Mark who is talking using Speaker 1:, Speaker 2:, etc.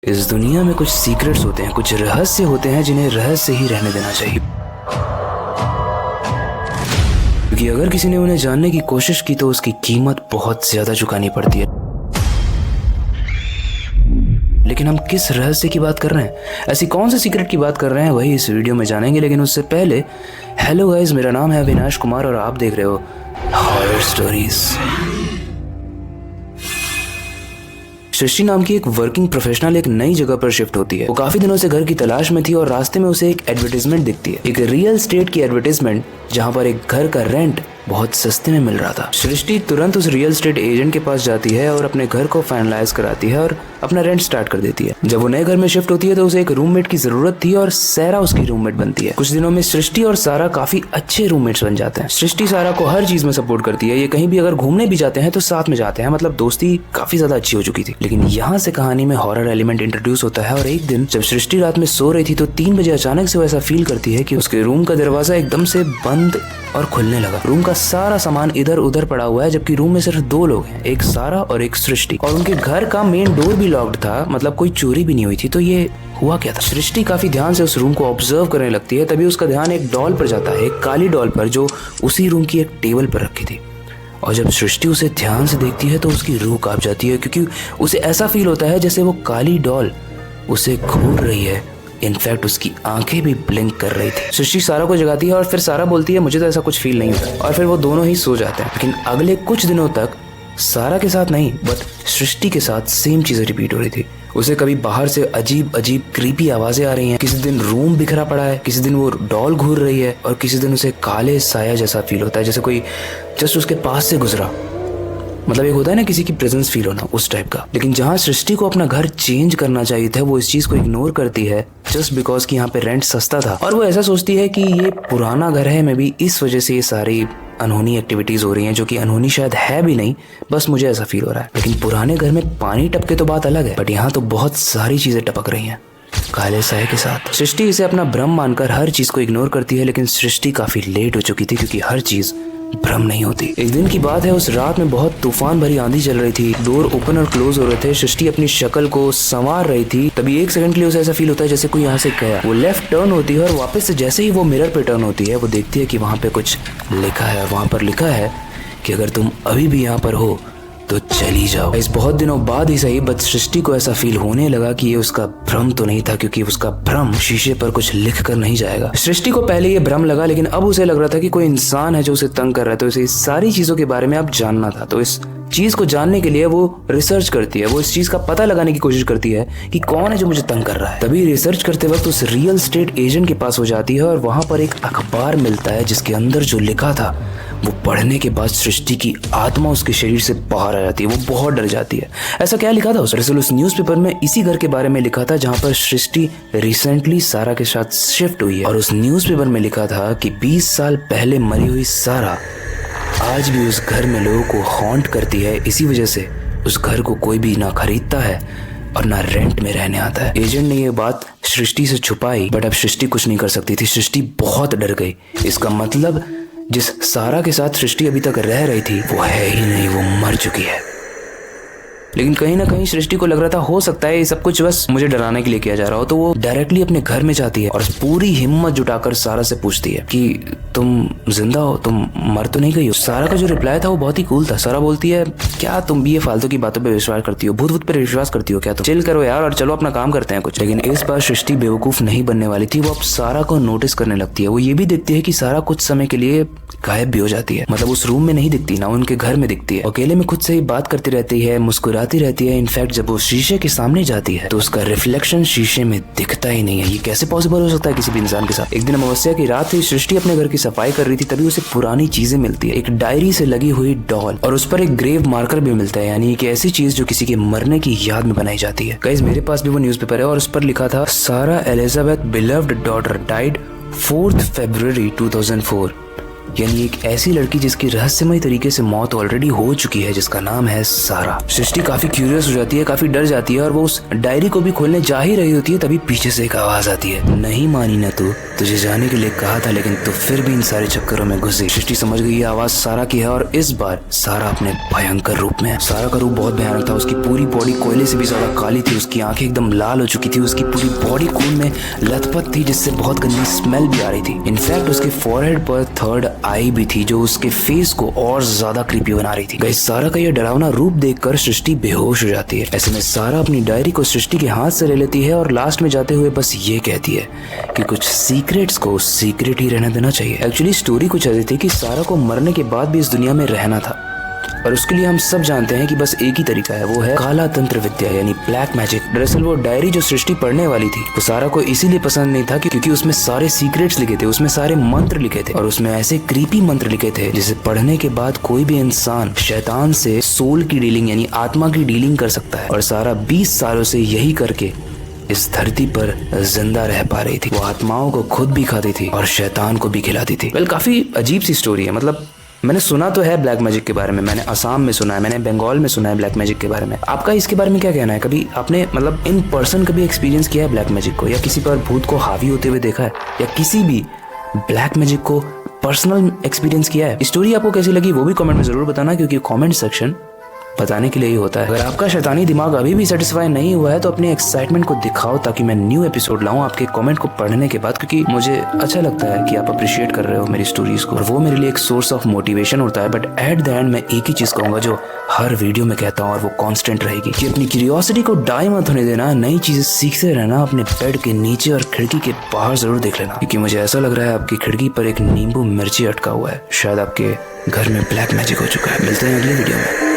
Speaker 1: इस दुनिया में कुछ सीक्रेट्स होते हैं, कुछ रहस्य होते हैं जिन्हें रहस्य ही रहने देना चाहिए, क्योंकि अगर किसी ने उन्हें जानने की कोशिश की तो उसकी कीमत बहुत ज्यादा चुकानी पड़ती है। लेकिन हम किस रहस्य की बात कर रहे हैं, ऐसी कौन सी सीक्रेट की बात कर रहे हैं, वही इस वीडियो में जानेंगे। लेकिन उससे पहले हेलो गाइस, मेरा नाम है अविनाश कुमार और आप देख रहे हो हॉरर स्टोरीज। सृष्टि नाम की एक वर्किंग प्रोफेशनल एक नई जगह पर शिफ्ट होती है। वो काफी दिनों से घर की तलाश में थी और रास्ते में उसे एक एडवर्टाइजमेंट दिखती है, एक रियल एस्टेट की एडवर्टाइजमेंट, जहां पर एक घर का रेंट बहुत सस्ते में मिल रहा था। सृष्टि तुरंत उस रियल एस्टेट एजेंट के पास जाती है और अपने घर को फाइनलाइज कराती है और अपना रेंट स्टार्ट कर देती है। जब वो नए घर में शिफ्ट होती है तो उसे एक रूममेट की जरूरत थी और सारा उसकी रूममेट बनती है। कुछ दिनों में सृष्टि और सारा काफी अच्छे रूममेट्स बन जाते हैं। सृष्टि सारा को हर चीज में सपोर्ट करती है, ये कहीं भी अगर घूमने भी जाते हैं तो साथ में जाते हैं, मतलब दोस्ती काफी ज्यादा अच्छी हो चुकी थी। लेकिन यहाँ से कहानी में हॉरर एलिमेंट इंट्रोड्यूस होता है और एक दिन जब सृष्टि रात में सो रही थी तो 3 बजे अचानक से वो ऐसा फील करती है कि उसके रूम का दरवाजा एकदम से बंद और खुलने लगा। रूम का सारा सामान इधर उधर पड़ा हुआ है, जबकि रूम में सिर्फ 2 लोग हैं, एक सारा और एक सृष्टि, और उनके घर का मेन डोर भी लॉक्ड था, मतलब कोई चोरी भी नहीं हुई थी। तो ये हुआ क्या था? सृष्टि काफी ध्यान से उस रूम को ऑब्जर्व करने लगती है। तभी उसका ध्यान एक डॉल पर जाता है, एक काली डॉल पर, जो उसी रूम की एक टेबल पर रखी थी। और जब सृष्टि उसे ध्यान से देखती है तो उसकी रूह कांप जाती है, क्योंकि उसे ऐसा फील होता है जैसे वो काली डॉल उसे घूर रही है। इनफैक्ट उसकी आंखें भी ब्लिंक कर रही थी। सृष्टि सारा को जगाती है और फिर सारा बोलती है मुझे तो ऐसा कुछ फील नहीं होता, और फिर वो दोनों ही सो जाते हैं। लेकिन अगले कुछ दिनों तक सारा के साथ नहीं बट सृष्टि के साथ सेम चीजें रिपीट हो रही थी। उसे कभी बाहर से अजीब अजीब क्रीपी आवाजें आ रही हैं, किसी दिन रूम बिखरा पड़ा है, किसी दिन वो डॉल घूर रही है, और किसी दिन उसे काले साया जैसा फील होता है, जैसे कोई जस्ट उसके पास से गुजरा। मतलब एक होता है ना किसी की प्रेजेंस फील होना, उस टाइप का। लेकिन जहाँ सृष्टि को अपना घर चेंज करना चाहिए था, वो इस चीज को इग्नोर करती है जस्ट बिकॉज कि यहाँ पे रेंट सस्ता था, और वो ऐसा सोचती है कि ये पुराना घर है, मैं भी इस वजह से ये सारी अनहोनी एक्टिविटीज हो रही हैं, जो कि अनहोनी शायद है भी नहीं, बस मुझे ऐसा फील हो रहा है। लेकिन पुराने घर में पानी टपके तो बात अलग है, बट यहाँ तो बहुत सारी चीजें टपक रही हैं काले साए के साथ। सृष्टि इसे अपना भ्रम मानकर हर चीज को इग्नोर करती है, लेकिन सृष्टि काफी लेट हो चुकी थी, क्योंकि हर चीज भ्रम नहीं होती। एक दिन की बात है, उस रात में बहुत तूफान भरी आंधी चल रही थी, डोर ओपन और क्लोज हो रहे थे। सृष्टि अपनी शक्ल को संवार रही थी, तभी 1 सेकंड के लिए उसे ऐसा फील होता है जैसे कोई यहाँ से गया। वो लेफ्ट टर्न होती है और वापस से जैसे ही वो मिरर पे टर्न होती है, वो देखती है कि वहाँ पे कुछ लिखा है, और वहाँ पर लिखा है कि अगर तुम अभी भी यहाँ पर हो तो चली जाओ। इस बहुत दिनों बाद ही सही, बट सृष्टि को ऐसा फील होने लगा कि ये उसका भ्रम तो नहीं था, क्योंकि उसका भ्रम शीशे पर कुछ लिख कर नहीं जाएगा। सृष्टि को पहले ये भ्रम लगा, लेकिन अब उसे लग रहा था कि कोई इंसान है जो उसे तंग कर रहा है, तो इसे इस सारी चीजों के बारे में अब जानना था। तो इस चीज को जानने के लिए वो रिसर्च करती है, वो इस चीज का पता लगाने की कोशिश करती है कि कौन है जो मुझे तंग कर रहा है। तभी रिसर्च करते वक्त उस रियल एस्टेट एजेंट के पास हो जाती है, और वहां पर एक अखबार मिलता है जिसके अंदर जो लिखा था वो पढ़ने के बाद सृष्टि की आत्मा उसके शरीर से बाहर आ जाती है। वो बहुत डर जाती है। ऐसा क्या लिखा था दरअसल उस न्यूज़पेपर में? इसी घर के बारे में लिखा था जहां पर सृष्टि रिसेंटली सारा के साथ शिफ्ट हुई है, और उस न्यूज़पेपर में लिखा था कि 20 साल पहले मरी हुई सारा आज भी उस घर में लोगों को हॉन्ट करती है। इसी वजह से उस घर को कोई भी ना खरीदता है और ना रेंट में रहने आता है। एजेंट ने ये बात सृष्टि से छुपाई, बट अब सृष्टि कुछ नहीं कर सकती थी। सृष्टि बहुत डर गई। इसका मतलब जिस सारा के साथ सृष्टि अभी तक रह रही थी वो है ही नहीं, वो मर चुकी है। लेकिन कहीं ना कहीं सृष्टि को लग रहा था हो सकता है ये सब कुछ बस मुझे डराने के लिए किया जा रहा हो, तो वो डायरेक्टली अपने घर में जाती है और पूरी हिम्मत जुटाकर सारा से पूछती है कि तुम जिंदा हो, तुम मर तो नहीं गई हो? सारा का जो रिप्लाई था वो बहुत ही कूल था। सारा बोलती है क्या तुम भी ये फालतू की बातों पे विश्वास करती हो, भूत पर विश्वास करती हो क्या? तुम चिल करो यार और चलो अपना काम करते हैं कुछ। लेकिन इस बार सृष्टि बेवकूफ नहीं बनने वाली थी। वो अब सारा को नोटिस करने लगती है। वो ये भी देखती है कि सारा कुछ समय के लिए गायब भी हो जाती है, मतलब उस रूम में नहीं दिखती, ना उनके घर में दिखती है। अकेले में खुद से ही बात करती रहती है, मुस्कुराती रहती है। इनफैक्ट जब वो शीशे के सामने जाती है तो उसका रिफ्लेक्शन शीशे में दिखता ही नहीं है। ये कैसे पॉसिबल हो सकता है किसी भी इंसान के साथ? एक दिन अमावस्या की रात थी, सृष्टि अपने घर की सफाई कर रही थी, तभी उसे पुरानी चीजें मिलती है। एक डायरी से लगी हुई डॉल, और उस पर एक ग्रेव मार्कर भी मिलता है, यानी कि ऐसी चीज जो किसी के मरने की याद में बनाई जाती है। गाइस मेरे पास भी वो न्यूज़पेपर है और उस पर लिखा था सारा Elizabeth beloved daughter died 4th February 2004 यानी एक ऐसी लड़की जिसकी रहस्यमय तरीके से मौत ऑलरेडी हो चुकी है, जिसका नाम है सारा। सृष्टि काफी क्यूरियस हो जाती है, काफी डर जाती है और वो उस डायरी को भी खोलने जा ही रही होती है, तभी पीछे से एक आवाज आती है, नहीं मानी ना तू, तुझे जाने के लिए कहा था लेकिन तू फिर भी इन सारे चक्करों में घुसी। सृष्टि समझ गई ये आवाज सारा की है और इस बार सारा अपने भयंकर रूप में है। सारा का रूप बहुत भयानक था, उसकी पूरी बॉडी कोयले से भी ज्यादा काली थी, उसकी आंखें एकदम लाल हो चुकी थी, उसकी पूरी बॉडी खून में लथपथ थी जिससे बहुत गंदी स्मेल भी आ रही थी। इनफैक्ट उसके फोरहेड पर थर्ड आई भी थी जो उसके फेस को और ज्यादा क्रीपी बना रही थी। गाइस, सारा का यह डरावना रूप देखकर सृष्टि बेहोश हो जाती है। ऐसे में सारा अपनी डायरी को सृष्टि के हाथ से ले लेती है और लास्ट में जाते हुए बस ये कहती है कि कुछ सीक्रेट्स को सीक्रेट ही रहने देना चाहिए। एक्चुअली स्टोरी कुछ ऐसी थी कि सारा को मरने के बाद भी इस दुनिया में रहना था और उसके लिए हम सब जानते हैं कि बस एक ही तरीका है, वो है काला तंत्र विद्या यानी ब्लैक मैजिक। दरअसल वो डायरी जो सृष्टि पढ़ने वाली थी वो सारा को इसीलिए पसंद नहीं था क्योंकि उसमें सारे सीक्रेट्स लिखे थे, उसमें सारे मंत्र लिखे थे और उसमें ऐसे क्रीपी मंत्र लिखे थे जिसे पढ़ने के बाद कोई भी इंसान शैतान से सोल की डीलिंग यानी आत्मा की डीलिंग कर सकता है। और सारा 20 सालों से यही करके इस धरती पर जिंदा रह पा रही थी। वो आत्माओं को खुद भी खाती थी और शैतान को भी खिलाती थी। वेल, काफी अजीब सी स्टोरी है। मतलब मैंने सुना तो है ब्लैक मैजिक के बारे में, मैंने असम में सुना है, मैंने बंगाल में सुना है ब्लैक मैजिक के बारे में। आपका इसके बारे में क्या कहना है? कभी आपने मतलब इन पर्सन कभी एक्सपीरियंस किया है ब्लैक मैजिक को, या किसी पर भूत को हावी होते हुए देखा है, या किसी भी ब्लैक मैजिक को पर्सनल एक्सपीरियंस किया है? स्टोरी आपको कैसी लगी वो भी कमेंट में जरूर बताना, क्योंकि कमेंट सेक्शन बताने के लिए ही होता है। अगर आपका शैतानी दिमाग अभी भी सेटिस्फाई नहीं हुआ है तो अपने एक्साइटमेंट को दिखाओ ताकि मैं न्यू एपिसोड लाऊं आपके कमेंट को पढ़ने के बाद, क्योंकि मुझे अच्छा लगता है कि आप अप्रिशिएट कर रहे हो मेरी स्टोरीज को और वो मेरे लिए एक सोर्स ऑफ मोटिवेशन होता है। बट एट द एंड मैं एक ही चीज कहूंगा जो हर वीडियो में कहता हूँ और वो कांस्टेंट रहेगी कि अपनी क्यूरियोसिटी को डाई मत होने देना, नई चीजें सीखते रहना, अपने बेड के नीचे और खिड़की के बाहर जरूर देख लेना, क्योंकि मुझे ऐसा लग रहा है आपकी खिड़की पर एक नींबू मिर्ची अटका हुआ है। शायद आपके घर में ब्लैक मैजिक हो चुका है। मिलते हैं अगली वीडियो में।